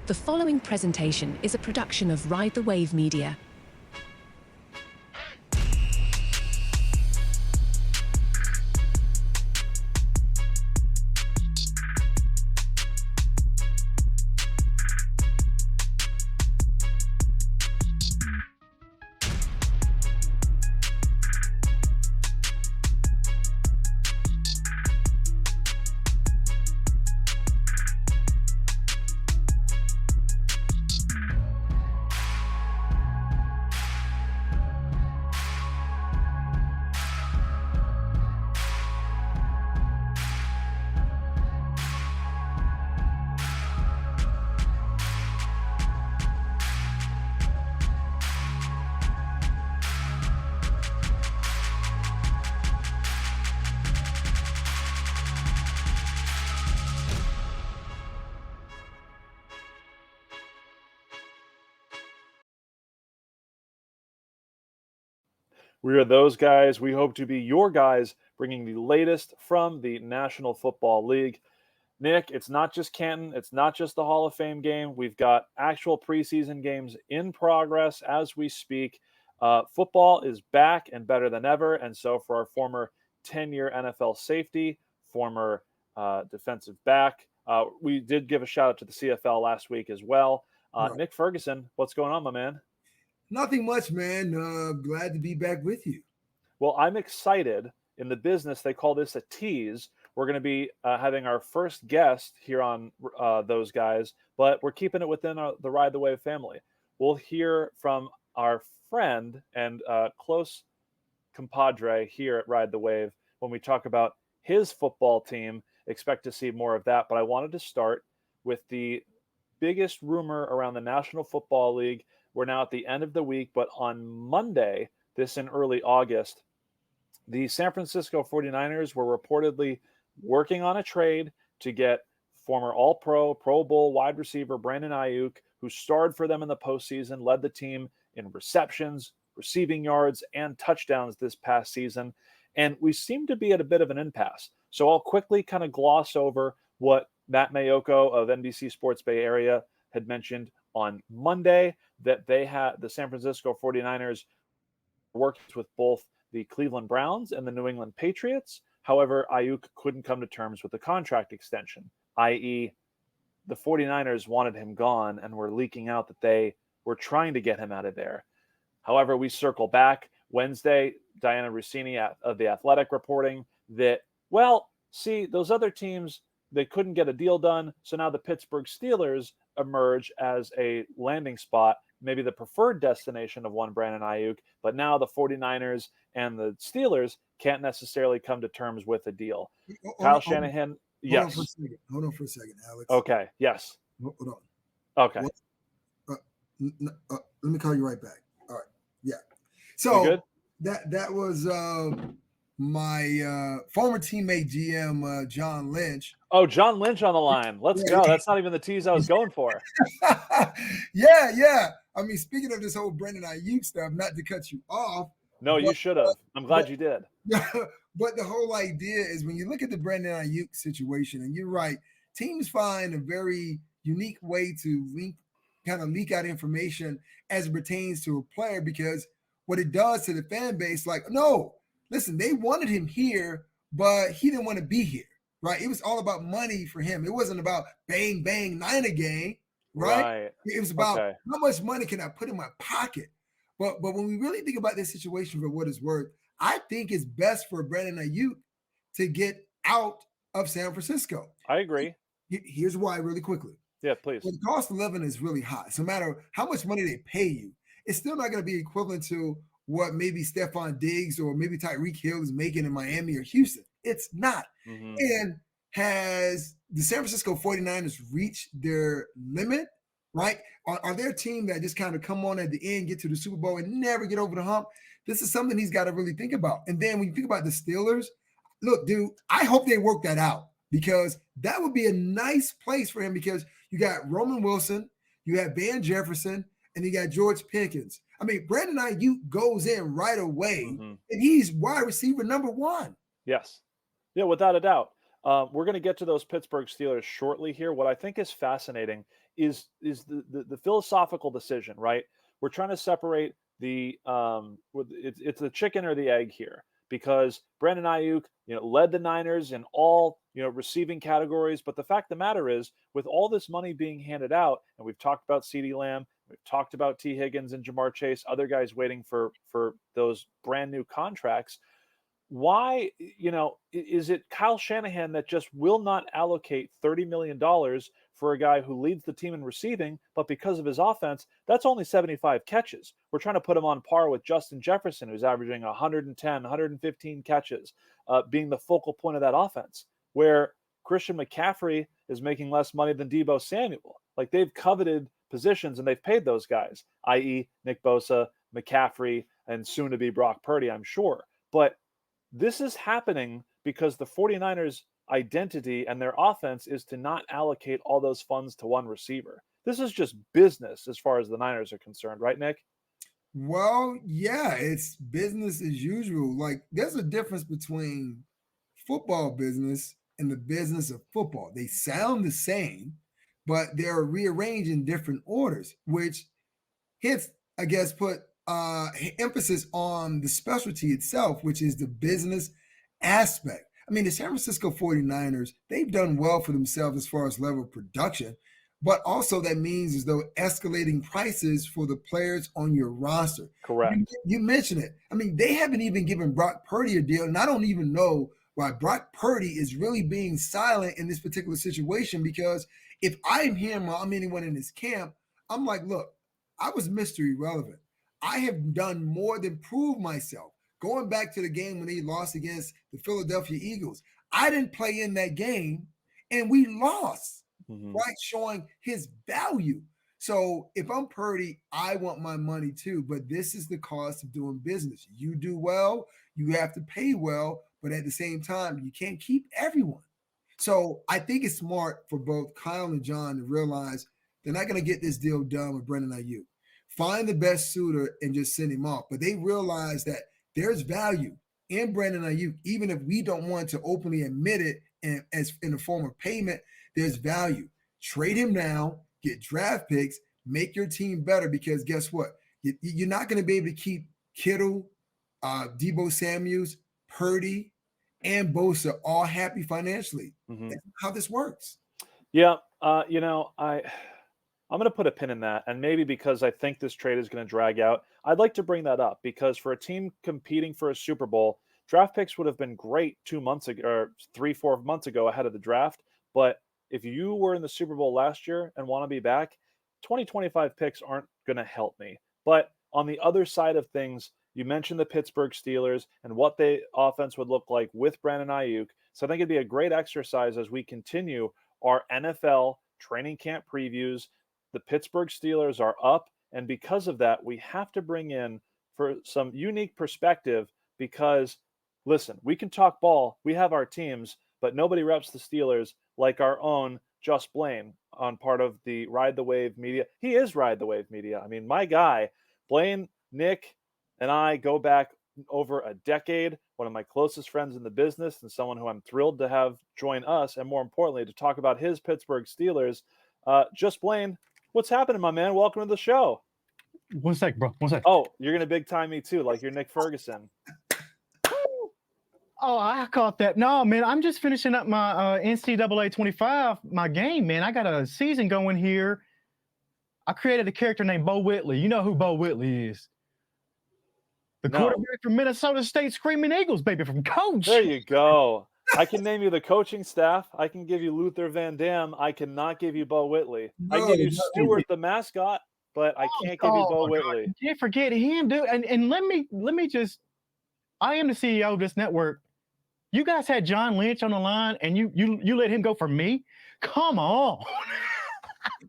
The following presentation is a production of Ride the Wave Media. We are those guys. We hope to be your guys, bringing the latest from the National Football League. Nick, it's not just Canton. It's not just the Hall of Fame game. We've got actual preseason games in progress as we speak. Football is back and better than ever. And so for our former 10-year NFL safety, former defensive back, we did give a shout out to the CFL last week as well. Right. Nick Ferguson, what's going on, my man? Nothing much, man. Glad to be back with you. Well, I'm excited. In the business, they call this a tease. We're going to be having our first guest here on Those Guys, but we're keeping it within the Ride the Wave family. We'll hear from our friend and close compadre here at Ride the Wave when we talk about his football team. Expect to see more of that, but I wanted to start with the biggest rumor around the National Football League. We're now at the end of the week, but on Monday, this in early August, the San Francisco 49ers were reportedly working on a trade to get former All-Pro, Pro Bowl wide receiver Brandon Aiyuk, who starred for them in the postseason, led the team in receptions, receiving yards, and touchdowns this past season. And we seem to be at a bit of an impasse. So I'll quickly kind of gloss over what Matt Mayoko of NBC Sports Bay Area had mentioned on Monday, that they had the San Francisco 49ers worked with both the Cleveland Browns and the New England Patriots. However, Aiyuk couldn't come to terms with the contract extension, i.e. the 49ers wanted him gone and were leaking out that they were trying to get him out of there. However, we circle back Wednesday, Diana Rossini of The Athletic reporting that, well, see, those other teams, they couldn't get a deal done, so now the Pittsburgh Steelers emerge as a landing spot, maybe the preferred destination of one Brandon Aiyuk, but now the 49ers and the Steelers can't necessarily come to terms with a deal. Kyle Shanahan, yes. Hold on for a second, Alex. Okay, yes. Hold on. Okay. Let me call you right back. All right. Yeah. So that was my former teammate GM John Lynch. Oh, John Lynch on the line. Let's go. That's not even the tease I was going for. Yeah. I mean, speaking of this whole Brandon Aiyuk stuff, not to cut you off. No, you should have. I'm glad you did. But the whole idea is when you look at the Brandon Aiyuk situation, and you're right, teams find a very unique way to leak out information as it pertains to a player, because what it does to the fan base, like, no, listen, they wanted him here, but he didn't want to be here, right? It was all about money for him. It wasn't about bang, bang, Niner gang, right? It was about how much money can I put in my pocket? But when we really think about this situation for what it's worth, I think it's best for Brandon Aiyuk to get out of San Francisco. I agree. Here's why really quickly. Yeah, please. Well, the cost of living is really high. So no matter how much money they pay you, it's still not going to be equivalent to what maybe Stephon Diggs or maybe Tyreek Hill is making in Miami or Houston. It's not. Mm-hmm. And has the San Francisco 49ers reached their limit, right? Are they a team that just kind of come on at the end, get to the Super Bowl, and never get over the hump? This is something he's got to really think about. And then when you think about the Steelers, look, dude, I hope they work that out, because that would be a nice place for him, because you got Roman Wilson, you have Van Jefferson, and you got George Pickens. I mean, Brandon Aiyuk goes in right away, and he's wide receiver number one. Yes. Yeah, without a doubt. We're going to get to those Pittsburgh Steelers shortly here. What I think is fascinating is the philosophical decision, right? We're trying to separate it's the chicken or the egg here, because Brandon Aiyuk, led the Niners in all, receiving categories. But the fact of the matter is, with all this money being handed out, and we've talked about CeeDee Lamb, we've talked about T. Higgins and Jamar Chase, other guys waiting for those brand new contracts. Why, is it Kyle Shanahan that just will not allocate $30 million for a guy who leads the team in receiving, but because of his offense, that's only 75 catches. We're trying to put him on par with Justin Jefferson, who's averaging 110, 115 catches, being the focal point of that offense, where Christian McCaffrey is making less money than Deebo Samuel. Like, they've coveted positions and they've paid those guys, i.e. Nick Bosa, McCaffrey, and soon to be Brock Purdy, I'm sure. But this is happening because the 49ers' identity and their offense is to not allocate all those funds to one receiver. This is just business as far as the Niners are concerned, right, Nick? Well, yeah, it's business as usual. Like, there's a difference between football business and the business of football. They sound the same, but they're rearranged in different orders, which hits, I guess, put emphasis on the specialty itself, which is the business aspect. I mean, the San Francisco 49ers, they've done well for themselves as far as level of production, but also that means as though escalating prices for the players on your roster. Correct. You mentioned it. I mean, they haven't even given Brock Purdy a deal, and I don't even know why Brock Purdy is really being silent in this particular situation, because if I'm him or I'm anyone in his camp, I'm like, look, I was Mr. Irrelevant. I have done more than prove myself. Going back to the game when they lost against the Philadelphia Eagles, I didn't play in that game and we lost, right? Showing his value. So if I'm Purdy, I want my money too, but this is the cost of doing business. You do well, you have to pay well, but at the same time, you can't keep everyone. So I think it's smart for both Kyle and John to realize they're not going to get this deal done with Brandon Aiyuk. Find the best suitor and just send him off. But they realize that there's value in Brandon Aiyuk, even if we don't want to openly admit it as in the form of payment. There's value. Trade him now, get draft picks, make your team better, because guess what? You're not going to be able to keep Kittle, Deebo Samuels, Purdy, and Bosa all happy financially. That's how this works. Yeah, I'm going to put a pin in that, and maybe because I think this trade is going to drag out, I'd like to bring that up, because for a team competing for a Super Bowl, draft picks would have been great 2 months ago, or 3-4 months ago ahead of the draft. But if you were in the Super Bowl last year and want to be back, 2025 picks aren't going to help me. But on the other side of things, you mentioned the Pittsburgh Steelers and what the offense would look like with Brandon Aiyuk. So I think it'd be a great exercise as we continue our NFL training camp previews. The Pittsburgh Steelers are up, and because of that, we have to bring in for some unique perspective, because, listen, we can talk ball, we have our teams, but nobody reps the Steelers like our own Just Blane on part of the Ride the Wave media. He is Ride the Wave media. I mean, my guy, Blane, Nick, and I go back over a decade, one of my closest friends in the business and someone who I'm thrilled to have join us, and more importantly, to talk about his Pittsburgh Steelers. Just Blane, what's happening, my man? Welcome to the show. 1 sec, bro. 1 sec. Oh, you're going to big time me too, like you're Nick Ferguson. Oh, I caught that. No, man, I'm just finishing up my NCAA 25, my game, man. I got a season going here. I created a character named Bo Whitley. You know who Bo Whitley is? The quarterback from Minnesota State Screaming Eagles, baby, from Coach. There you go. I can name you the coaching staff. I can give you Luther Van Dam. I cannot give you Bo Whitley. I can give you Stewart the mascot, but I can't give you Bo Whitley. You can't forget him, dude. And let me just, I am the CEO of this network. You guys had John Lynch on the line, and you let him go for me? Come on.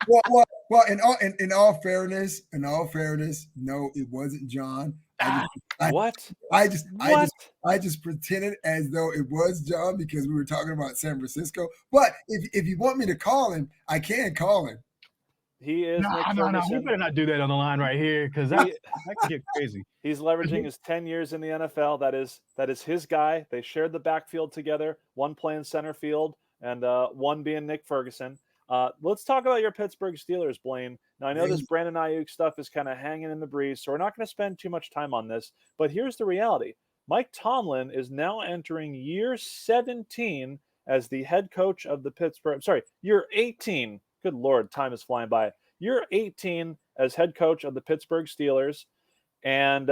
Well, in all fairness, no, it wasn't John. I just pretended as though it was John because we were talking about San Francisco. But if you want me to call him, I can call him. He is No, Nick no, no. You Ferguson. better not do that on the line right here, because that could get crazy. He's leveraging his 10 years in the NFL. That is his guy. They shared the backfield together, one playing center field and one being Nick Ferguson. Let's talk about your Pittsburgh Steelers, Blane. Now, I know this Brandon Aiyuk stuff is kind of hanging in the breeze, so we're not going to spend too much time on this. But here's the reality. Mike Tomlin is now entering year 17 as the head coach of the year 18. Good Lord, time is flying by. Year 18 as head coach of the Pittsburgh Steelers. And,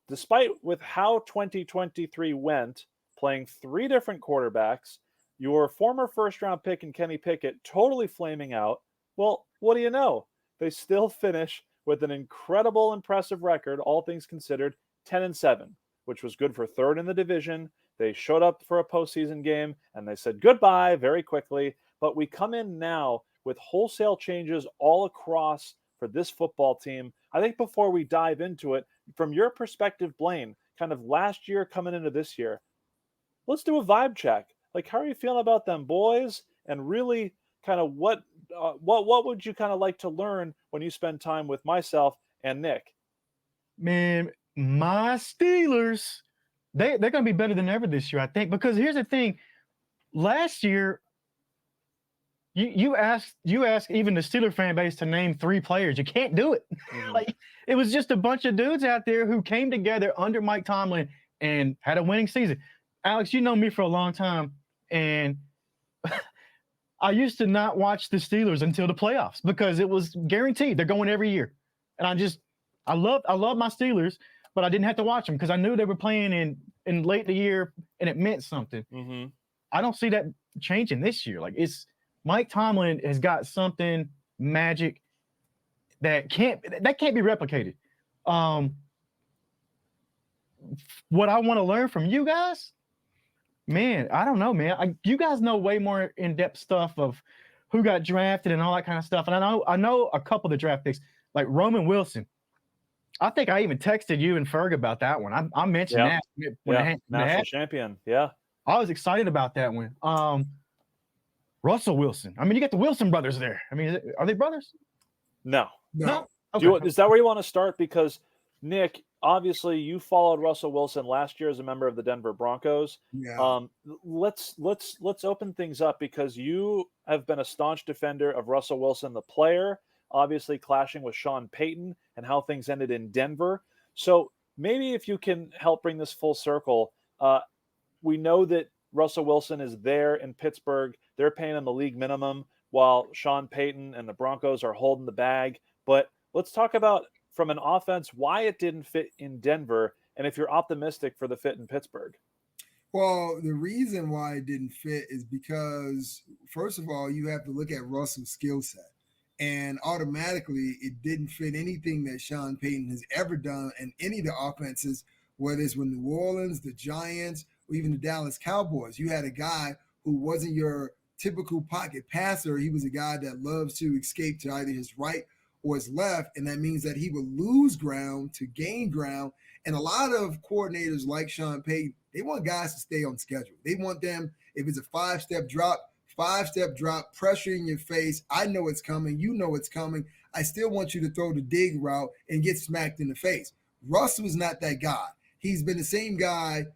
despite with how 2023 went, playing 3 different quarterbacks, your former first-round pick in Kenny Pickett totally flaming out, well, what do you know? They still finish with an incredible, impressive record, all things considered, 10-7, which was good for 3rd in the division. They showed up for a postseason game, and they said goodbye very quickly. But we come in now with wholesale changes all across for this football team. I think before we dive into it, from your perspective, Blane, kind of last year coming into this year, let's do a vibe check. Like, how are you feeling about them boys? And really kind of what would you kind of like to learn when you spend time with myself and Nick? Man, my Steelers, they're going to be better than ever this year, I think, because here's the thing. Last year, you asked even the Steeler fan base to name 3 players. You can't do it. Mm-hmm. Like, it was just a bunch of dudes out there who came together under Mike Tomlin and had a winning season. Alex, you know me for a long time, and I used to not watch the Steelers until the playoffs because it was guaranteed they're going every year. And I love my Steelers, but I didn't have to watch them because I knew they were playing in late the year and it meant something. Mm-hmm. I don't see that changing this year. Like, it's Mike Tomlin has got something magic that can't be replicated. What I want to learn from you guys, man, I don't know, man. You guys know way more in-depth stuff of who got drafted and all that kind of stuff. And I know a couple of the draft picks, like Roman Wilson. I think I even texted you and Ferg about that one. I mentioned that when national champion. Yeah, I was excited about that one. Russell Wilson. I mean, you got the Wilson brothers there. I mean, are they brothers? No. Okay. Is that where you want to start? Because Nick, obviously, you followed Russell Wilson last year as a member of the Denver Broncos. Yeah. Let's open things up because you have been a staunch defender of Russell Wilson, the player, obviously clashing with Sean Payton and how things ended in Denver. So maybe if you can help bring this full circle, we know that Russell Wilson is there in Pittsburgh. They're paying him the league minimum while Sean Payton and the Broncos are holding the bag. But let's talk about, from an offense, why it didn't fit in Denver, and if you're optimistic for the fit in Pittsburgh. Well, the reason why it didn't fit is because, first of all, you have to look at Russell's skill set. And automatically, it didn't fit anything that Sean Payton has ever done in any of the offenses, whether it's with New Orleans, the Giants, or even the Dallas Cowboys. You had a guy who wasn't your typical pocket passer. He was a guy that loves to escape to either his right or his left, and that means that he would lose ground to gain ground. And a lot of coordinators like Sean Payton, they want guys to stay on schedule. They want them, if it's a five-step drop, pressure in your face. I know it's coming. You know it's coming. I still want you to throw the dig route and get smacked in the face. Russ was not that guy. He's been the same guy,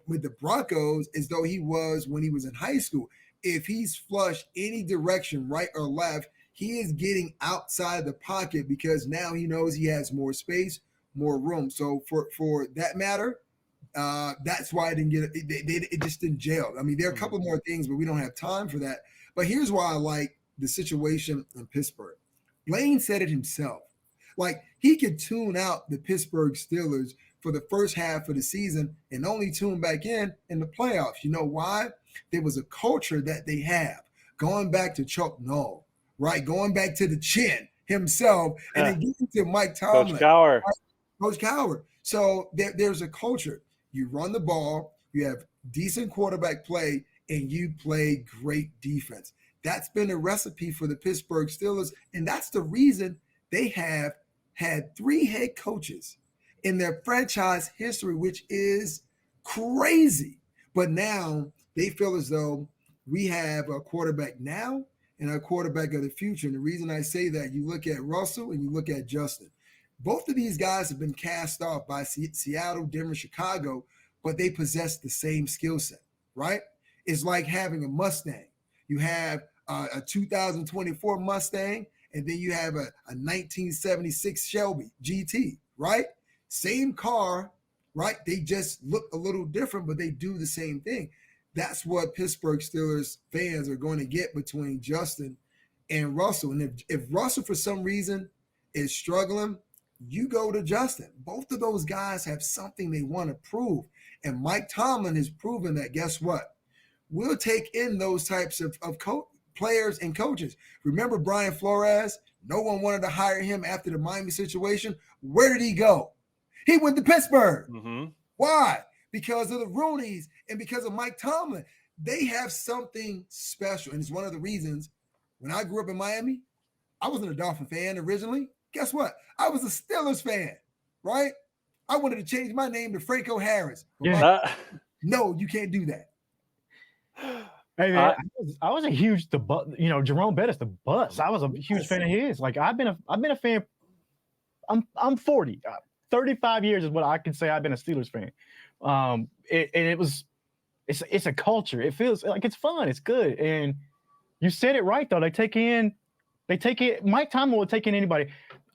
with the Broncos as though he was when he was in high school. If he's flushed any direction, right or left, he is getting outside the pocket because now he knows he has more space, more room. So for that matter, that's why I didn't get it. It just didn't gel. I mean, there are a couple more things, but we don't have time for that. But here's why I like the situation in Pittsburgh. Blane said it himself. Like, he could tune out the Pittsburgh Steelers for the first half of the season and only tune back in the playoffs. You know why? There was a culture that they have, going back to Chuck Noll, right? Going back to the Chin himself, and then getting to Mike Tomlin. Coach Cowher. So there's a culture. You run the ball, you have decent quarterback play, and you play great defense. That's been a recipe for the Pittsburgh Steelers, and that's the reason they have had 3 head coaches in their franchise history, which is crazy. But now they feel as though we have a quarterback now and our quarterback of the future. And the reason I say that, you look at Russell and you look at Justin. Both of these guys have been cast off by Seattle, Denver, Chicago, but they possess the same skill set, right? It's like having a Mustang. You have a 2024 Mustang, and then you have a 1976 Shelby GT, right? Same car, right? They just look a little different, but they do the same thing. That's what Pittsburgh Steelers fans are going to get between Justin and Russell. And if Russell, for some reason, is struggling, you go to Justin. Both of those guys have something they want to prove. And Mike Tomlin has proven that, guess what? We'll take in those types of players and coaches. Remember Brian Flores? No one wanted to hire him after the Miami situation. Where did he go? He went to Pittsburgh. Mm-hmm. Why? Because of the Rooneys and because of Mike Tomlin. They have something special. And it's one of the reasons when I grew up in Miami, I wasn't a Dolphin fan originally. Guess what? I was a Steelers fan, right? I wanted to change my name to Franco Harris. Yeah. No, you can't do that. Hey man, I was a huge Jerome Bettis the bus. I was a huge fan of his. Like I've been a fan. I'm 40. 35 years is what I can say I've been a Steelers fan. It's a culture. It feels like it's fun. It's good. And you said it right though. They take in. Mike Tomlin will take in anybody.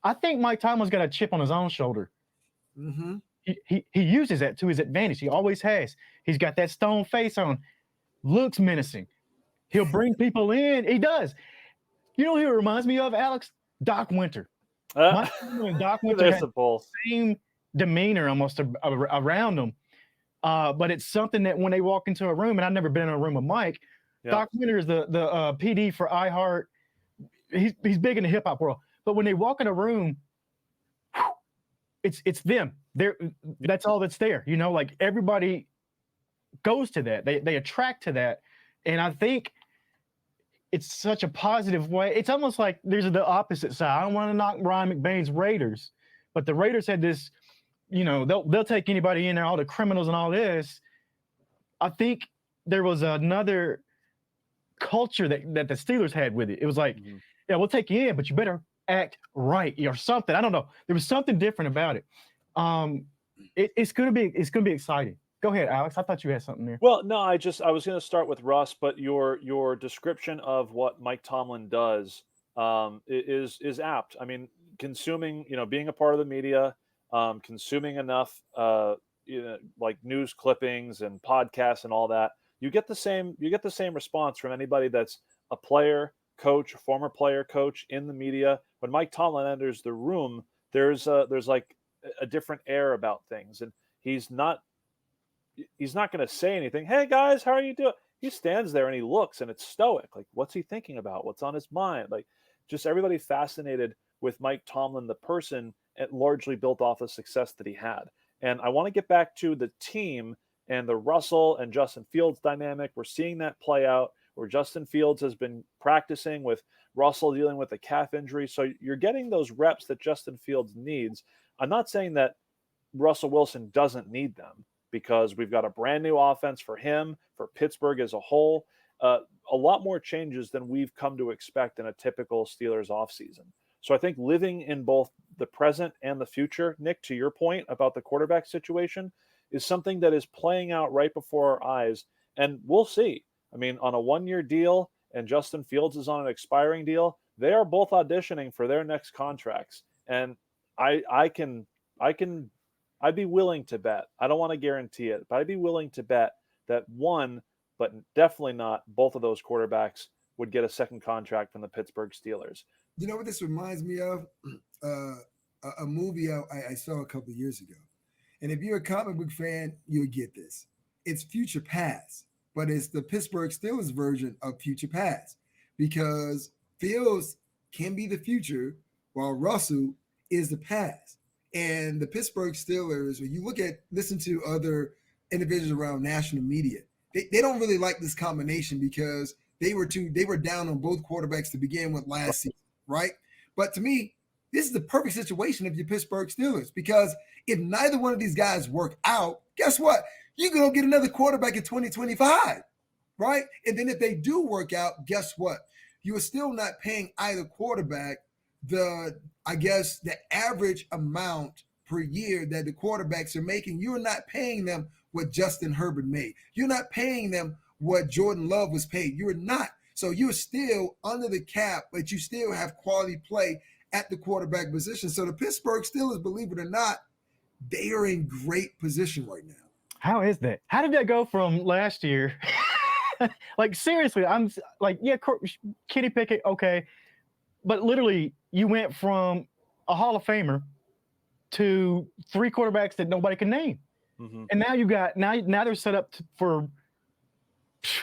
I think Mike Tomlin's got a chip on his own shoulder. Mm-hmm. He uses that to his advantage. He always has. He's got that stone face on. Looks menacing. He'll bring people in. He does. You know who he reminds me of, Alex? Doc Winter. Mike Tomlin and Doc Winter had the same demeanor almost around them. But it's something that when they walk into a room, and I've never been in a room with Mike, Doc Winter is the PD for iHeart. He's big in the hip hop world. But when they walk in a room, it's them. That's all that's there. You know, like everybody goes to that. They attract to that. And I think it's such a positive way. It's almost like there's the opposite side. I don't want to knock Ryan McBain's Raiders, but the Raiders had this, they'll take anybody in there, all the criminals and all this. I think there was another culture that the Steelers had with it. It was like, yeah, we'll take you in, but you better act right or something. I don't know. There was something different about it. It's gonna be exciting. Go ahead, Alex. I thought you had something there. Well, no, I was going to start with Russ, but your description of what Mike Tomlin does is apt. I mean, consuming, being a part of the media, consuming enough, like news clippings and podcasts and all that, you get the same response from anybody that's a player, coach, former player, coach in the media. When Mike Tomlin enters the room, there's like a different air about things, and he's not going to say anything. Hey guys, how are you doing? He stands there and he looks, and it's stoic. Like, what's he thinking about? What's on his mind? Like, just everybody fascinated with Mike Tomlin, the person, and largely built off the success that he had. And I want to get back to the team and the Russell and Justin Fields dynamic. We're seeing that play out where Justin Fields has been practicing with Russell dealing with a calf injury. So you're getting those reps that Justin Fields needs. I'm not saying that Russell Wilson doesn't need them, because we've got a brand new offense for him, for Pittsburgh as a whole. A lot more changes than we've come to expect in a typical Steelers offseason. So I think living in both the present and the future, Nick, to your point about the quarterback situation, is something that is playing out right before our eyes. And we'll see. I mean, on a one-year deal and Justin Fields is on an expiring deal, they are both auditioning for their next contracts. And I'd be willing to bet, I don't want to guarantee it, but I'd be willing to bet that one, but definitely not both of those quarterbacks would get a second contract from the Pittsburgh Steelers. You know what this reminds me of? A movie I saw a couple of years ago. And if you're a comic book fan, you'll get this. It's Future Past, but it's the Pittsburgh Steelers version of Future Past, because Fields can be the future while Russell is the past. And the Pittsburgh Steelers, when you listen to other individuals around national media, they don't really like this combination because they were down on both quarterbacks to begin with last season, right? But to me, this is the perfect situation of your Pittsburgh Steelers, because if neither one of these guys work out, guess what? You're going to get another quarterback in 2025, right? And then if they do work out, guess what? you are still not paying either quarterback the average amount per year that the quarterbacks are making. You're not paying them what Justin Herbert made. You're not paying them what Jordan Love was paid. You're not. So you're still under the cap, but you still have quality play at the quarterback position. So the Pittsburgh Steelers, believe it or not, they are in great position right now. How is that? How did that go from last year? Like, seriously, I'm like, yeah, Kenny Pickett, okay. But literally, you went from a Hall of Famer to 3 quarterbacks that nobody can name. Mm-hmm. And now you got now they're set up for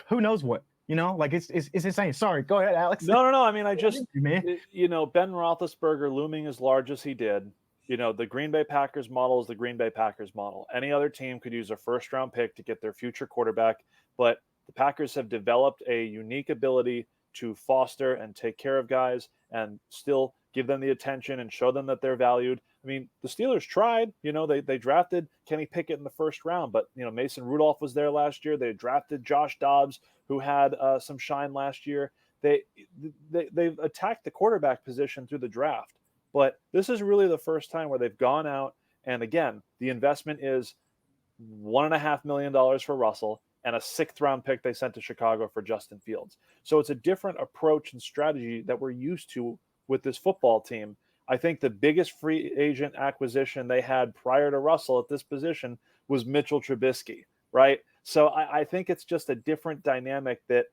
who knows what, like it's insane. Sorry, go ahead, Alex. No. I mean, I just, man. Ben Roethlisberger looming as large as he did, the Green Bay Packers model is the Green Bay Packers model. Any other team could use a first-round pick to get their future quarterback, but the Packers have developed a unique ability to foster and take care of guys and still give them the attention and show them that they're valued. I mean, the Steelers tried, they drafted Kenny Pickett in the first round, but, Mason Rudolph was there last year. They drafted Josh Dobbs, who had some shine last year. They've attacked the quarterback position through the draft, but this is really the first time where they've gone out. And again, the investment is $1.5 million for Russell and a 6th round pick they sent to Chicago for Justin Fields. So it's a different approach and strategy that we're used to with this football team. I think the biggest free agent acquisition they had prior to Russell at this position was Mitchell Trubisky, right? So I think it's just a different dynamic that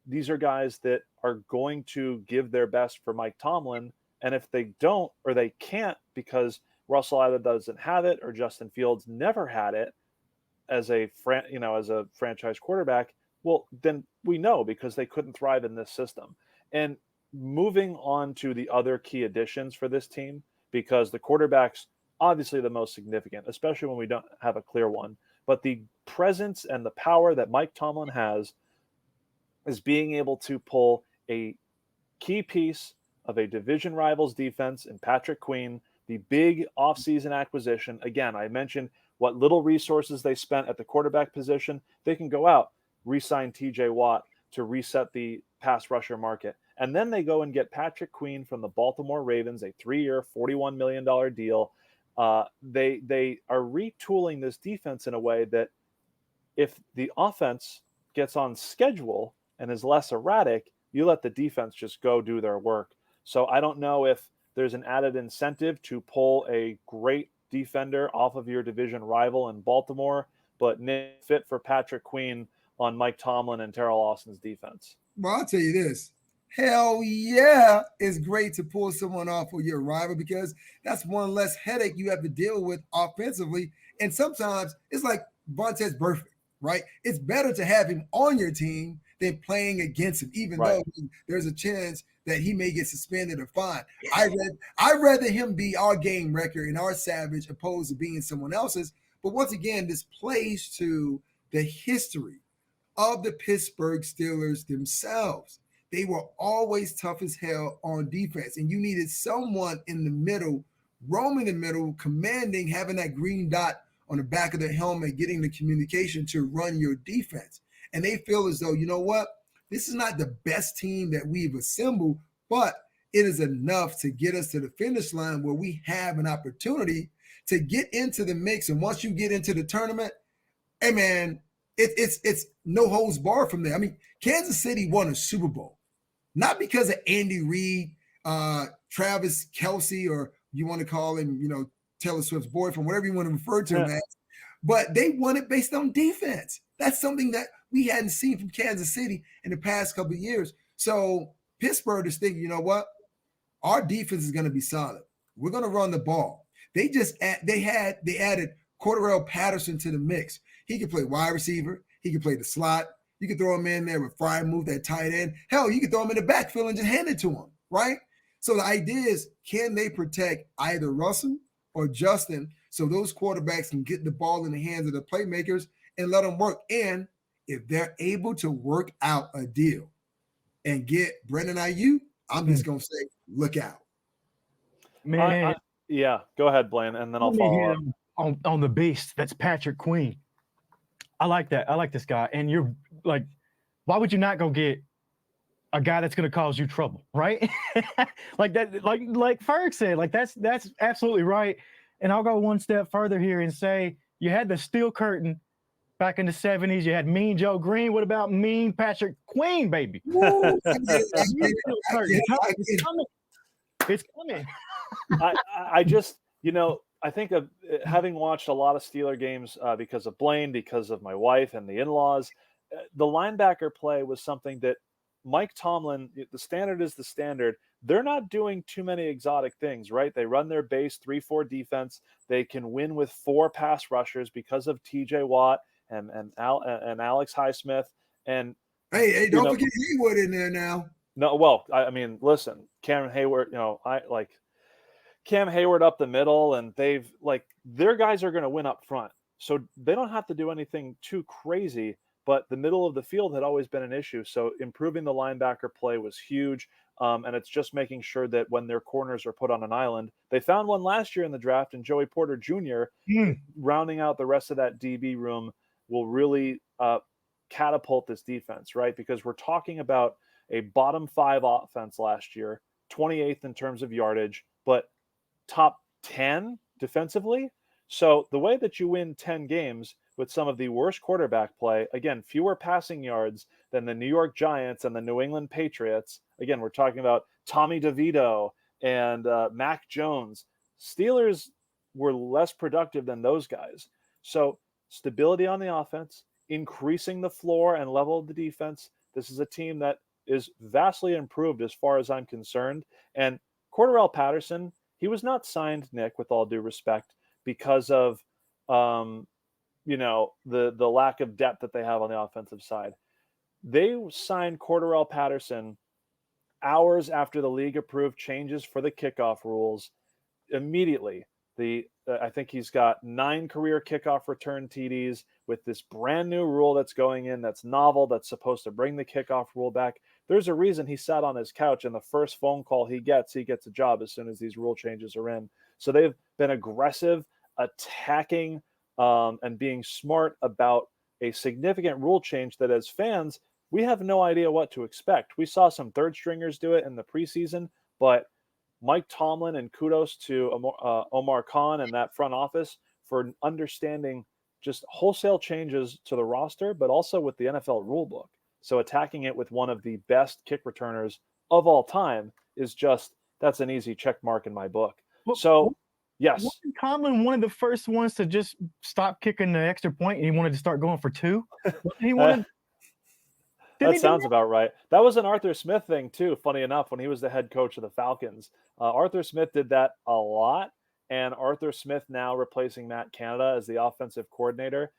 these are guys that are going to give their best for Mike Tomlin. And if they don't, or they can't because Russell either doesn't have it or Justin Fields never had it as a franchise quarterback, well, then we know because they couldn't thrive in this system. And moving on to the other key additions for this team, because the quarterback's obviously the most significant, especially when we don't have a clear one. But the presence and the power that Mike Tomlin has is being able to pull a key piece of a division rival's defense in Patrick Queen, the big offseason acquisition. Again, I mentioned what little resources they spent at the quarterback position. They can go out, re-sign TJ Watt to reset the pass rusher market. And then they go and get Patrick Queen from the Baltimore Ravens, a 3-year, $41 million deal. They are retooling this defense in a way that if the offense gets on schedule and is less erratic, you let the defense just go do their work. So I don't know if there's an added incentive to pull a great defender off of your division rival in Baltimore, but fit for Patrick Queen on Mike Tomlin and Terrell Austin's defense. Well, I'll tell you this. Hell yeah, it's great to pull someone off of your rival because that's one less headache you have to deal with offensively. And sometimes it's like Vontaze Burfict, right? It's better to have him on your team than playing against him, even though there's a chance that he may get suspended or fined. I'd rather him be our game wrecker and our savage opposed to being someone else's. But once again, this plays to the history of the Pittsburgh Steelers themselves. They were always tough as hell on defense, and you needed someone in the middle, roaming the middle, commanding, having that green dot on the back of their helmet, getting the communication to run your defense. And they feel as though, you know what? This is not the best team that we've assembled, but it is enough to get us to the finish line where we have an opportunity to get into the mix. And once you get into the tournament, hey man, it's no holds barred from there. I mean, Kansas City won a Super Bowl, not because of Andy Reid, Travis Kelce, or you want to call him, Taylor Swift's boyfriend, whatever you want to refer to him as, but they won it based on defense. That's something that we hadn't seen from Kansas City in the past couple of years. So Pittsburgh is thinking, you know what? Our defense is going to be solid. We're going to run the ball. They added Cortorale Patterson to the mix. He could play wide receiver. He could play the slot. You could throw him in there with Fry, move that tight end. Hell, you could throw him in the backfield and just hand it to him, right? So the idea is, can they protect either Russell or Justin so those quarterbacks can get the ball in the hands of the playmakers and let them work? And if they're able to work out a deal and get Brandon Aiyuk, I'm just going to say, look out. Man. Go ahead, Blaine, and then I'll follow up. On the beast, that's Patrick Queen. I like that. I like this guy. And you're like, why would you not go get a guy that's going to cause you trouble, right? Like that, like Ferg said, like that's absolutely right. And I'll go one step further here and say you had the steel curtain back in the 70s. You had Mean Joe Green. What about Mean Patrick Queen, baby? Woo, I get it, It's coming. It's coming. I just, I think of having watched a lot of Steeler games because of Blane, because of my wife and the in-laws, the linebacker play was something that Mike Tomlin, the standard is the standard. They're not doing too many exotic things, right? They run their base 3-4 defense. They can win with 4 pass rushers because of TJ Watt and Alex Highsmith. And hey, don't forget Haywood in there now. No, well, I mean, listen, Cam Hayward, I like Cam Hayward up the middle, and their guys are going to win up front. So they don't have to do anything too crazy, but the middle of the field had always been an issue. So improving the linebacker play was huge. And it's just making sure that when their corners are put on an island, they found one last year in the draft, and Joey Porter Jr. Rounding out the rest of that DB room will really catapult this defense, right? Because we're talking about a bottom 5 offense last year, 28th in terms of yardage, but top 10 defensively. So the way that you win 10 games with some of the worst quarterback play, again, fewer passing yards than the New York Giants and the New England Patriots. Again, we're talking about Tommy DeVito and Mac Jones. Steelers were less productive than those guys. So stability on the offense, increasing the floor and level of the defense. This is a team that is vastly improved as far as I'm concerned. And Cortorale Patterson, he was not signed, Nick, with all due respect, because of the lack of depth that they have on the offensive side. They signed Cortorale Patterson hours after the league approved changes for the kickoff rules. Immediately, I think he's got 9 career kickoff return TDs with this brand new rule that's going in, that's novel, that's supposed to bring the kickoff rule back. There's a reason he sat on his couch, and the first phone call he gets a job as soon as these rule changes are in. So they've been aggressive, attacking, and being smart about a significant rule change that as fans, we have no idea what to expect. We saw some third stringers do it in the preseason, but Mike Tomlin, and kudos to Omar Khan and that front office for understanding just wholesale changes to the roster, but also with the NFL rulebook. So attacking it with one of the best kick returners of all time is that's an easy check mark in my book. So, yes. Wasn't Tomlin one of the first ones to just stop kicking the extra point, and he wanted to start going for 2? He wanted. That sounds about right. That was an Arthur Smith thing too, funny enough, when he was the head coach of the Falcons. Arthur Smith did that a lot, and Arthur Smith now replacing Matt Canada as the offensive coordinator.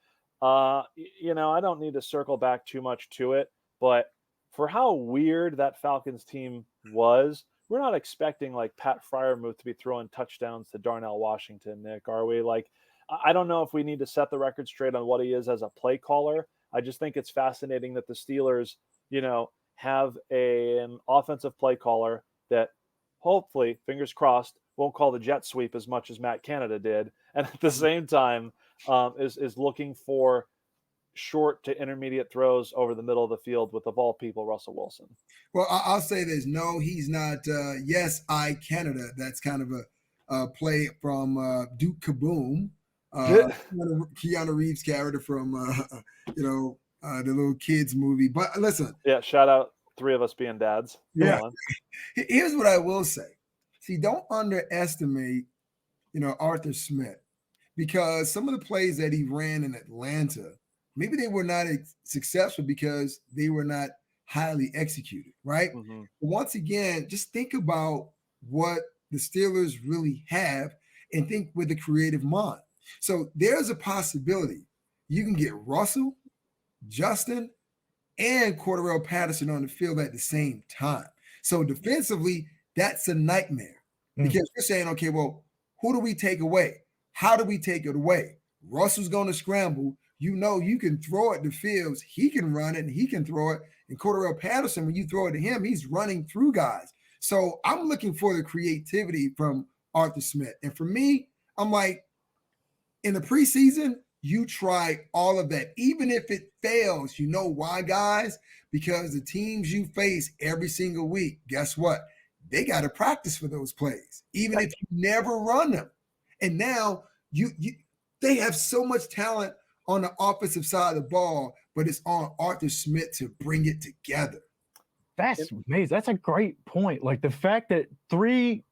I don't need to circle back too much to it, but for how weird that Falcons team was, we're not expecting like Pat Freiermuth to be throwing touchdowns to Darnell Washington, Nick, are we? Like, I don't know if we need to set the record straight on what he is as a play caller. I just think it's fascinating that the Steelers, have an offensive play caller that hopefully, fingers crossed, won't call the jet sweep as much as Matt Canada did. And at the same time, is looking for short to intermediate throws over the middle of the field with, of all people, Russell Wilson. Well, I'll say this. No, he's not. Yes, Canada. That's kind of a play from Duke Kaboom. Keanu Reeves' character from the little kids movie. But listen, shout out 3 of us being dads. Yeah. Here's what I will say. See, don't underestimate Arthur Smith, because some of the plays that he ran in Atlanta, maybe they were not successful because they were not highly executed, right? Mm-hmm. Once again, just think about what the Steelers really have and think with a creative mind. So there's a possibility you can get Russell, Justin, and Cortorale Patterson on the field at the same time. So defensively, that's a nightmare because you're saying, okay, well, who do we take away? How do we take it away? Russell's going to scramble. You can throw it to Fields. He can run it and he can throw it. And Cortorale Patterson, when you throw it to him, he's running through guys. So I'm looking for the creativity from Arthur Smith. And for me, I'm like, in the preseason, you try all of that. Even if it fails, you know why, guys? Because the teams you face every single week, guess what? They got to practice for those plays, even if you never run them. And now they have so much talent on the offensive side of the ball, but it's on Arthur Smith to bring it together. That's amazing. That's a great point. Like the fact that 3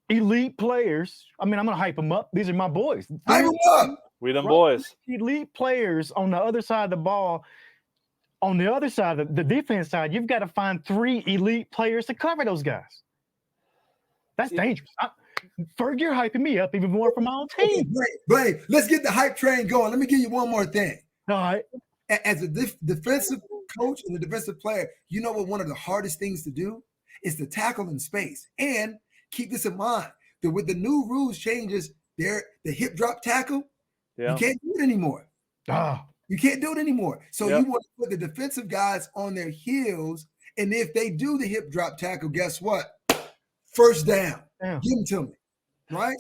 elite players, I mean, I'm going to hype them up. These are my boys. Hype them up. We them boys. Elite players on the other side of the ball. On the other side, the defense side, you've got to find 3 elite players to cover those guys. That's dangerous. Ferg, you're hyping me up even more for my own team. Blane, let's get the hype train going. Let me give you one more thing. All right. As a defensive coach and a defensive player, you know what one of the hardest things to do is to tackle in space. And keep this in mind, that with the new rules changes, the hip drop tackle, you can't do it anymore. You can't do it anymore. So you want to put the defensive guys on their heels, and if they do the hip drop tackle, guess what? First down. Give them to me, right?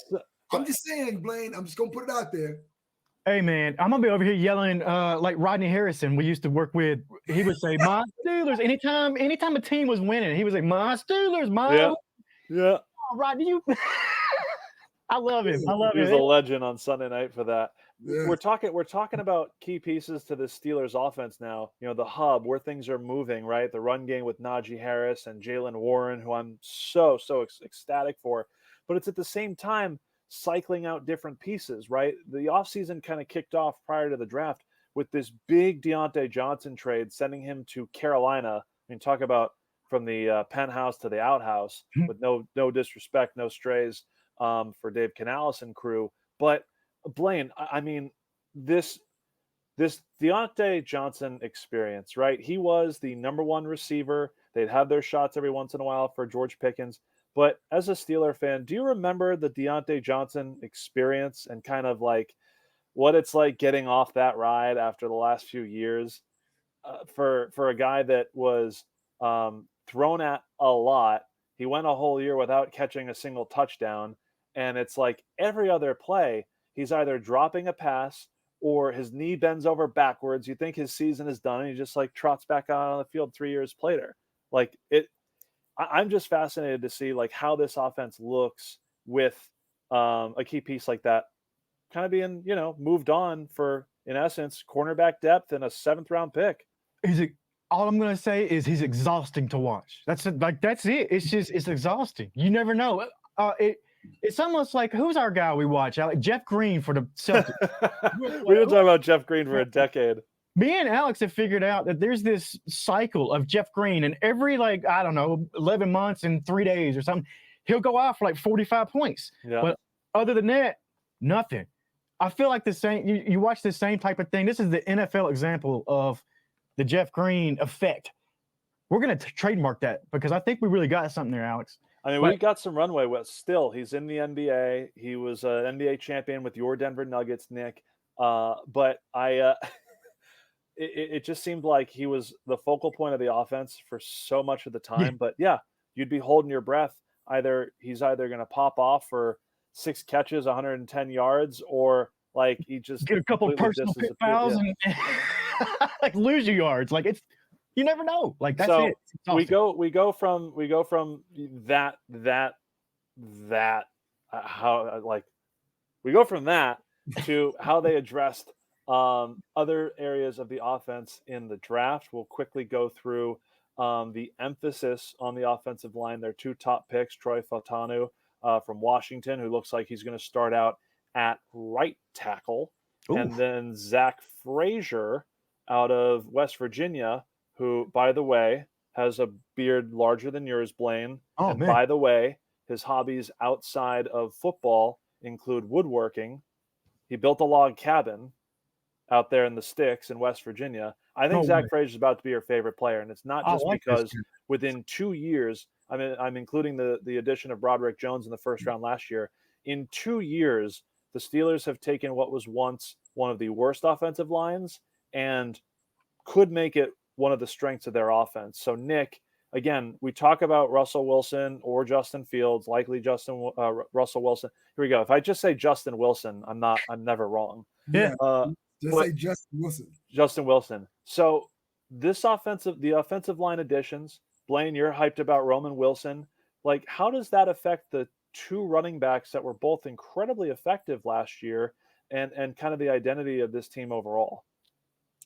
I'm just saying, Blane, I'm just going to put it out there. Hey, man, I'm going to be over here yelling like Rodney Harrison we used to work with. He would say, my Steelers. Anytime a team was winning, he would say, my Steelers, my. Yeah. Oh, Rodney, you. I love him. He was a legend on Sunday night for that. Yeah. We're talking about key pieces to the Steelers offense now. You know, the hub where things are moving, right? The run game with Najee Harris and Jalen Warren, who I'm so ecstatic for. But it's at the same time cycling out different pieces, right? The offseason kind of kicked off prior to the draft with this big Deontay Johnson trade, sending him to Carolina. I mean, talk about from the penthouse to the outhouse with no disrespect, no strays for Dave Canales and crew. But Blane, I mean, this Deontay Johnson experience, right? He was the number 1 receiver. They'd have their shots every once in a while for George Pickens. But as a Steeler fan, do you remember the Deontay Johnson experience and kind of like what it's like getting off that ride after the last few years for a guy that was thrown at a lot? He went a whole year without catching a single touchdown. And it's like every other play, he's either dropping a pass or his knee bends over backwards. You think his season is done, and he just like trots back out on the field 3 years later. Like I'm just fascinated to see like how this offense looks with a key piece like that, kind of being moved on for, in essence, cornerback depth and a 7th round pick. All I'm gonna say is he's exhausting to watch. That's it. It's exhausting. You never know. It's almost like, who's our guy we watch? Like Jeff Green for the Celtics. We've been talking about Jeff Green for a decade. Me and Alex have figured out that there's this cycle of Jeff Green, and every 11 months and 3 days or something, he'll go out for like 45 points. Yeah. But other than that, nothing. I feel like the same. You watch the same type of thing. This is the NFL example of the Jeff Green effect. We're gonna trademark that because I think we really got something there, Alex. I mean, we got some runway with still. He's in the NBA. He was an NBA champion with your Denver Nuggets, Nick. But it just seemed like he was the focal point of the offense for so much of the time. Yeah. But yeah, you'd be holding your breath. He's either going to pop off for 6 catches, 110 yards, or like he just get a couple of personal pit fouls and like lose your yards. Like you never know. Like that's so it. We go from that to how they addressed other areas of the offense in the draft. We'll quickly go through the emphasis on the offensive line. Their 2 top picks, Troy Fautanu from Washington, who looks like he's going to start out at right tackle, and then Zach Frazier out of West Virginia, who, by the way, has a beard larger than yours, Blane. Oh, and man. by the way, his hobbies outside of football include woodworking. He built a log cabin out there in the sticks in West Virginia. I think Zach Frazier is about to be your favorite player, and it's not just because within 2 years, I mean, I'm including the addition of Broderick Jones in the first round last year. In 2 years, the Steelers have taken what was once one of the worst offensive lines and could make it one of the strengths of their offense. So, Nick, again, we talk about Russell Wilson or Justin Fields, likely Russell Wilson. Here we go. If I just say Justin Wilson, I'm never wrong. Yeah. Just say Justin Wilson. Justin Wilson. So the offensive line additions, Blane, you're hyped about Roman Wilson. Like, how does that affect the two running backs that were both incredibly effective last year and kind of the identity of this team overall?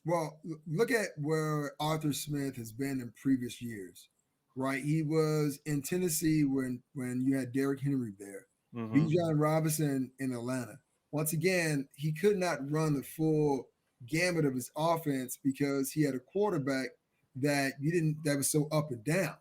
Well, look at where Arthur Smith has been in previous years, right? He was in Tennessee when you had Derrick Henry there, Bijan Robinson in Atlanta. Once again, he could not run the full gamut of his offense because he had a quarterback that was so up and down.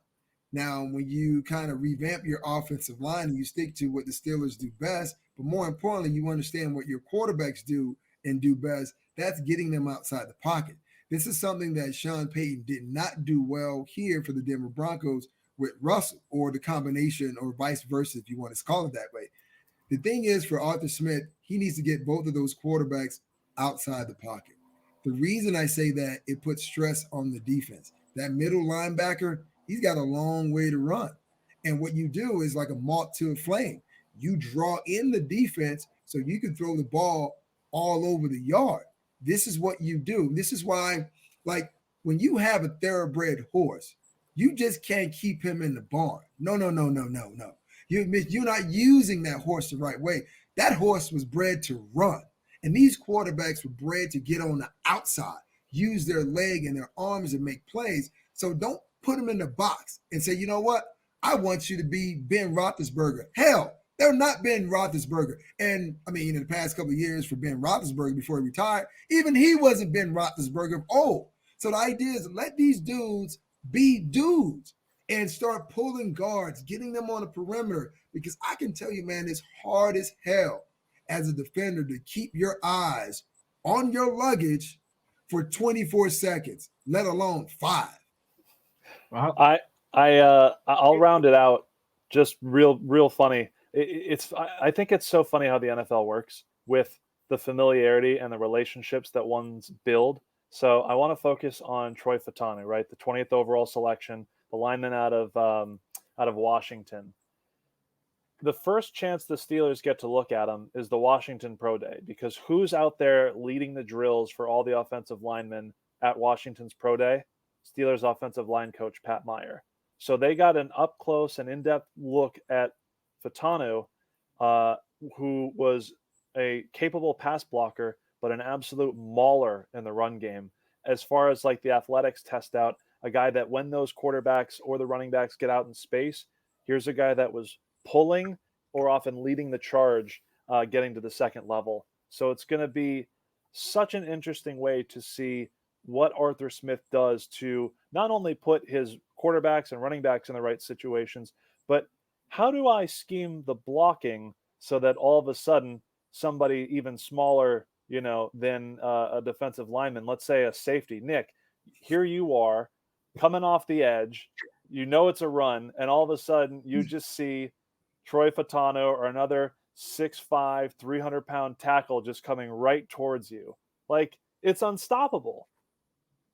Now, when you kind of revamp your offensive line and you stick to what the Steelers do best, but more importantly, you understand what your quarterbacks do and do best, that's getting them outside the pocket. This is something that Sean Payton did not do well here for the Denver Broncos with Russell, or the combination, or vice versa, if you want to call it that way. The thing is, for Arthur Smith, he needs to get both of those quarterbacks outside the pocket. The reason I say that, it puts stress on the defense. That middle linebacker, he's got a long way to run. And what you do is like a moth to a flame. You draw in the defense so you can throw the ball all over the yard. This is what you do. This is why, like, when you have a thoroughbred horse, you just can't keep him in the barn. No. You're not using that horse the right way. That horse was bred to run. And these quarterbacks were bred to get on the outside, use their leg and their arms and make plays. So don't put them in the box and say, you know what? I want you to be Ben Roethlisberger. Hell, they're not Ben Roethlisberger. And I mean, in the past couple of years for Ben Roethlisberger before he retired, even he wasn't Ben Roethlisberger of old. So the idea is let these dudes be dudes and start pulling guards, getting them on the perimeter. Because I can tell you, man, it's hard as hell as a defender to keep your eyes on your luggage for 24 seconds, let alone 5. I'll round it out. Just real funny. I think it's so funny how the NFL works with the familiarity and the relationships that ones build. So I want to focus on Troy Fautanu, right? The 20th overall selection, the lineman out of Washington. The first chance the Steelers get to look at him is the Washington Pro Day, because who's out there leading the drills for all the offensive linemen at Washington's Pro Day? Steelers offensive line coach Pat Meyer. So they got an up close and in-depth look at Fautanu, who was a capable pass blocker, but an absolute mauler in the run game. As far as like the athletics test out, a guy that when those quarterbacks or the running backs get out in space, here's a guy that was pulling or often leading the charge, getting to the second level. So it's going to be such an interesting way to see what Arthur Smith does to not only put his quarterbacks and running backs in the right situations, but how do I scheme the blocking so that all of a sudden somebody even smaller, than a defensive lineman, let's say a safety, Nick, here you are coming off the edge, it's a run, and all of a sudden you just see Troy Fautanu or another 6'5", 300-pound tackle just coming right towards you. Like, it's unstoppable.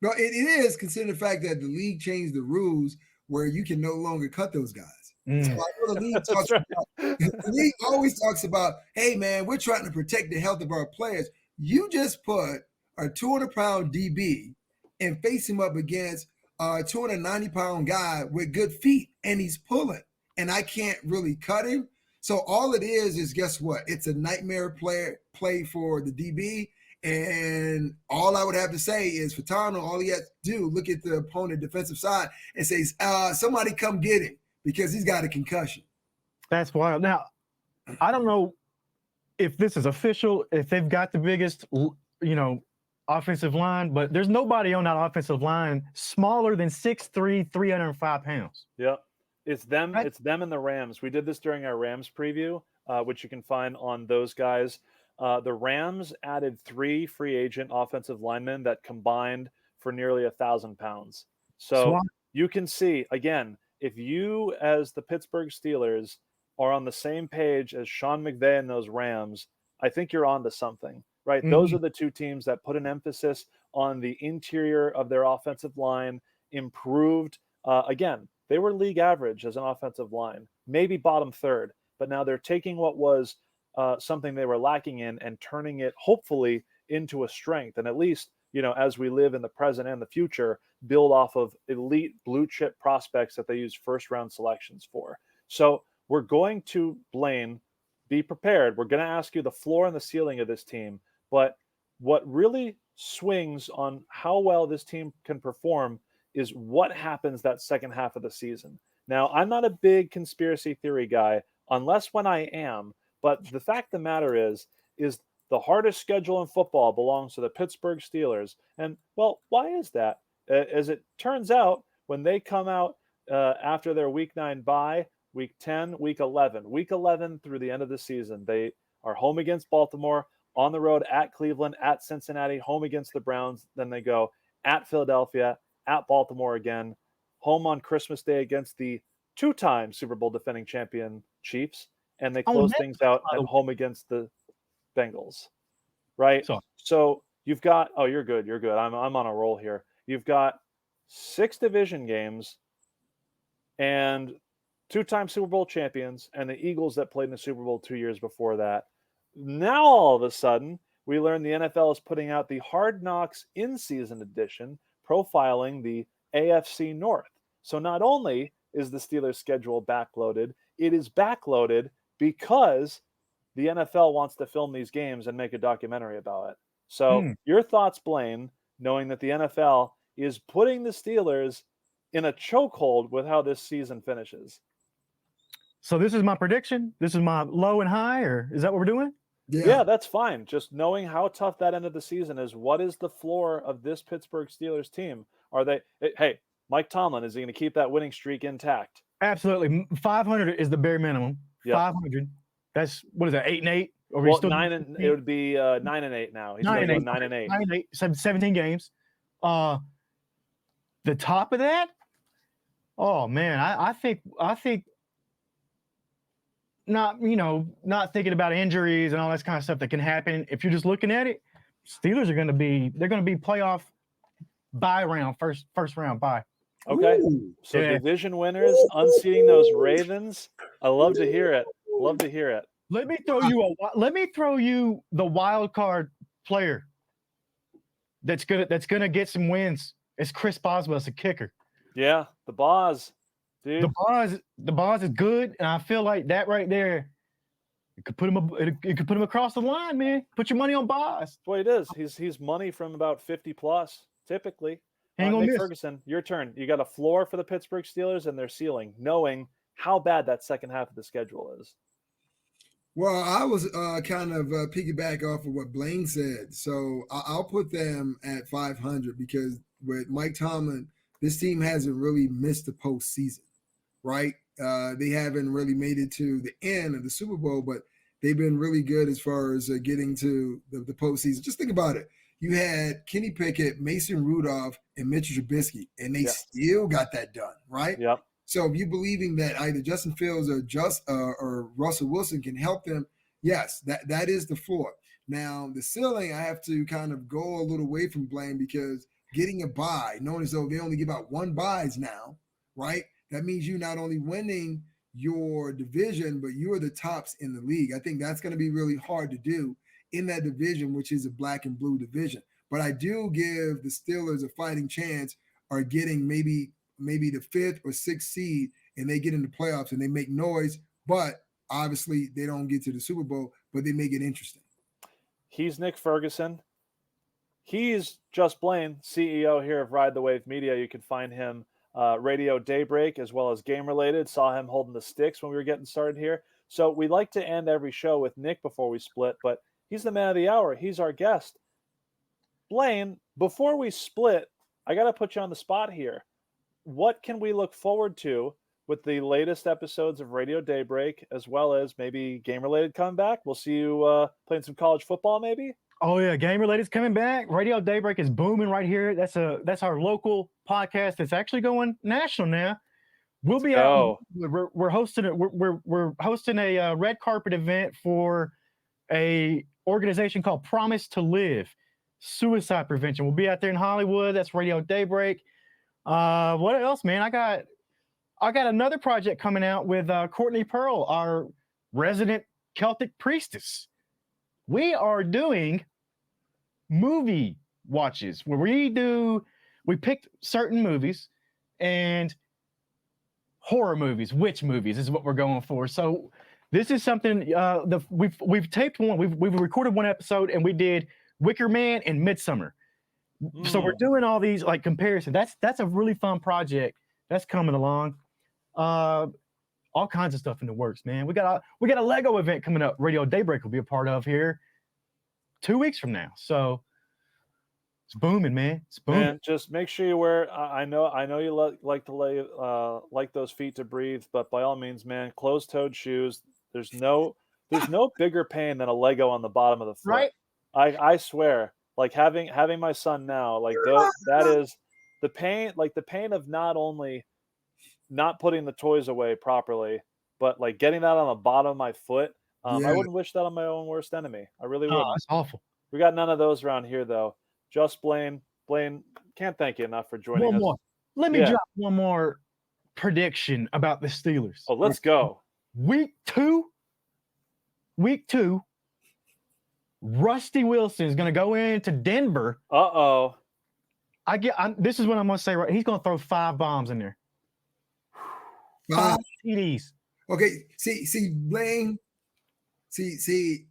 No, it is, considering the fact that the league changed the rules where you can no longer cut those guys. So I know the league talks about, the league always talks about, hey, man, we're trying to protect the health of our players. You just put a 200-pound DB and face him up against a 290-pound guy with good feet, and he's pulling, and I can't really cut him. So all it is guess what? It's a nightmare play for the DB. And all I would have to say is Fautanu, all he has to do, look at the opponent defensive side and say, somebody come get him because he's got a concussion. That's wild. Now, I don't know if this is official, if they've got the biggest, offensive line, but there's nobody on that offensive line smaller than 6'3", 305 pounds. Yeah, it's them. Right? It's them and the Rams. We did this during our Rams preview, which you can find on those guys. The Rams added 3 free agent offensive linemen that combined for nearly 1,000 pounds. So you can see, again, if you as the Pittsburgh Steelers are on the same page as Sean McVay and those Rams, I think you're onto something, right? Mm-hmm. Those are the two teams that put an emphasis on the interior of their offensive line, improved. Again, they were league average as an offensive line, maybe bottom third, but now they're taking what was something they were lacking in and turning it hopefully into a strength, and at least, as we live in the present and the future, build off of elite blue chip prospects that they use first round selections for. So we're going to, Blane, be prepared. We're going to ask you the floor and the ceiling of this team, but what really swings on how well this team can perform is what happens that second half of the season. Now, I'm not a big conspiracy theory guy, unless when I am, but the fact of the matter is the hardest schedule in football belongs to the Pittsburgh Steelers. And, well, why is that? As it turns out, when they come out after their Week 9 bye, Week 10, Week 11 through the end of the season, they are home against Baltimore, on the road at Cleveland, at Cincinnati, home against the Browns. Then they go at Philadelphia, at Baltimore again, home on Christmas Day against the two-time Super Bowl defending champion Chiefs, and they close things out at home against the Bengals, right? So you've got, oh, you're good. I'm on a roll here. You've got 6 division games and two-time Super Bowl champions and the Eagles that played in the Super Bowl 2 years before that. Now, all of a sudden, we learn the NFL is putting out the Hard Knocks in-season edition, profiling the AFC North. So not only is the Steelers' schedule backloaded, it is backloaded because the NFL wants to film these games and make a documentary about it. So your thoughts, Blane, knowing that the NFL is putting the Steelers in a chokehold with how this season finishes. So this is my prediction? This is my low and high, or is that what we're doing? Yeah, that's fine. Just knowing how tough that end of the season is, what is the floor of this Pittsburgh Steelers team? Are they – hey, Mike Tomlin, is he going to keep that winning streak intact? Absolutely. 500 is the bare minimum. Yep. 500. That's – what is that, 8-8? Or well, it would be 9-8 now. He's going to go 9-8. 9-8, 17 games. The top of that? Oh, man, I think not thinking about injuries and all that kind of stuff that can happen. If you're just looking at it, Steelers are going to be playoff bye round, first round bye. Okay. Ooh, so yeah. Division winners, unseating those Ravens. I love to hear it. Let me throw you the wild card player that's gonna get some wins. It's Chris Boswell, a kicker. Yeah, the Boz. Dude. The Boz is good, and I feel like that right there, it could put him across the line, man. Put your money on Boz. That's what it is. He's money from about 50 plus, typically. Nick Ferguson, your turn. You got a floor for the Pittsburgh Steelers and their ceiling, knowing how bad that second half of the schedule is. Well, I was kind of piggyback off of what Blane said. So I'll put them at 500 because with Mike Tomlin, this team hasn't really missed the postseason. Right? They haven't really made it to the end of the Super Bowl, but they've been really good as far as getting to the postseason. Just think about it. You had Kenny Pickett, Mason Rudolph, and Mitchell Trubisky, and they still got that done, right? Yep. So if you're believing that either Justin Fields or Russell Wilson can help them, yes, that is the floor. Now, the ceiling, I have to kind of go a little away from Blane because getting a bye, knowing as though they only give out 1 buys now, right? That means you not only winning your division, but you are the tops in the league. I think that's going to be really hard to do in that division, which is a black and blue division. But I do give the Steelers a fighting chance are getting maybe the 5th or 6th seed, and they get into playoffs and they make noise. But obviously they don't get to the Super Bowl, but they make it interesting. He's Nick Ferguson. He's Just Blane, CEO here of Ride the Wave Media. You can find him Radio Daybreak as well as Game Related. Saw him holding the sticks when we were getting started here. So we like to end every show with Nick before we split, but he's the man of the hour. He's our guest. Blane, before we split, I got to put you on the spot here. What can we look forward to with the latest episodes of Radio Daybreak, as well as maybe Game Related coming back? We'll see you playing some college football, maybe. Oh yeah, Game Related's coming back. Radio Daybreak is booming right here. That's our local podcast that's actually going national now. We'll be out. We're hosting it. We're hosting a red carpet event for a organization called Promise to Live, suicide prevention. We'll be out there in Hollywood. That's Radio Daybreak. What else, man? I got another project coming out with Courtney Pearl, our resident Celtic priestess. We are doing movie watches where we picked certain movies and horror movies, witch movies is what we're going for. So this is something we've taped one, we've recorded one episode, and we did Wicker Man and Midsummer. So we're doing all these like comparisons. That's a really fun project that's coming along. All kinds of stuff in the works, man. We got a Lego event coming up. Radio Daybreak will be a part of here 2 weeks from now. So it's booming, man. It's booming. Man, just make sure you wear. I know you like to lay like those feet to breathe, but by all means, man, closed-toed shoes. There's no bigger pain than a Lego on the bottom of the foot. Right. I swear, like having my son now, like that is the pain, like the pain of not only not putting the toys away properly, but like getting that on the bottom of my foot. I wouldn't wish that on my own worst enemy. I really wouldn't. Oh, that's awful. We got none of those around here, though. Just Blane, can't thank you enough for joining us. One more. Let me drop one more prediction about the Steelers. Oh, let's go. Week two, Rusty Wilson is going to go into Denver. Uh-oh. This is what I'm going to say. Right, he's going to throw 5 bombs in there. 5 TDs. Okay, see, Blane. See,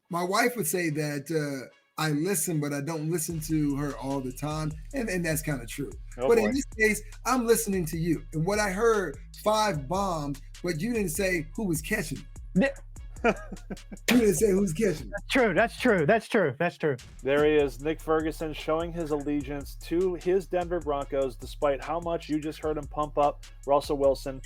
my wife would say that I listen, but I don't listen to her all the time, and that's kind of true. But in this case, I'm listening to you, and what I heard 5 bombs, but you didn't say who was catching them. You didn't say who's catching them. That's true. There he is, Nick Ferguson, showing his allegiance to his Denver Broncos, despite how much you just heard him pump up Russell Wilson.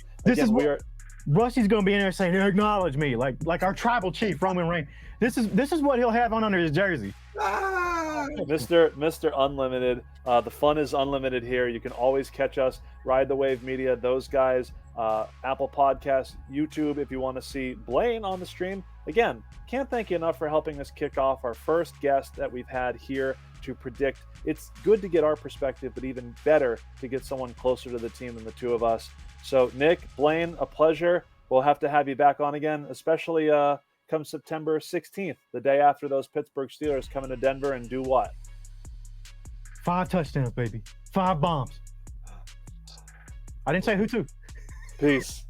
Rusty's going to be in there saying, "Acknowledge me," like our tribal chief Roman Reigns. This is what he'll have on under his jersey. Mr. Unlimited. The fun is unlimited here. You can always catch us, Ride the Wave Media, those guys, Apple Podcasts, YouTube, if you want to see Blane on the stream. Again, can't thank you enough for helping us kick off our first guest that we've had here to predict. It's good to get our perspective, but even better to get someone closer to the team than the two of us. So, Nick, Blane, a pleasure. We'll have to have you back on again, especially come September 16th, the day after those Pittsburgh Steelers come into Denver and do what? 5 touchdowns, baby. 5 bombs. I didn't say who to. Peace.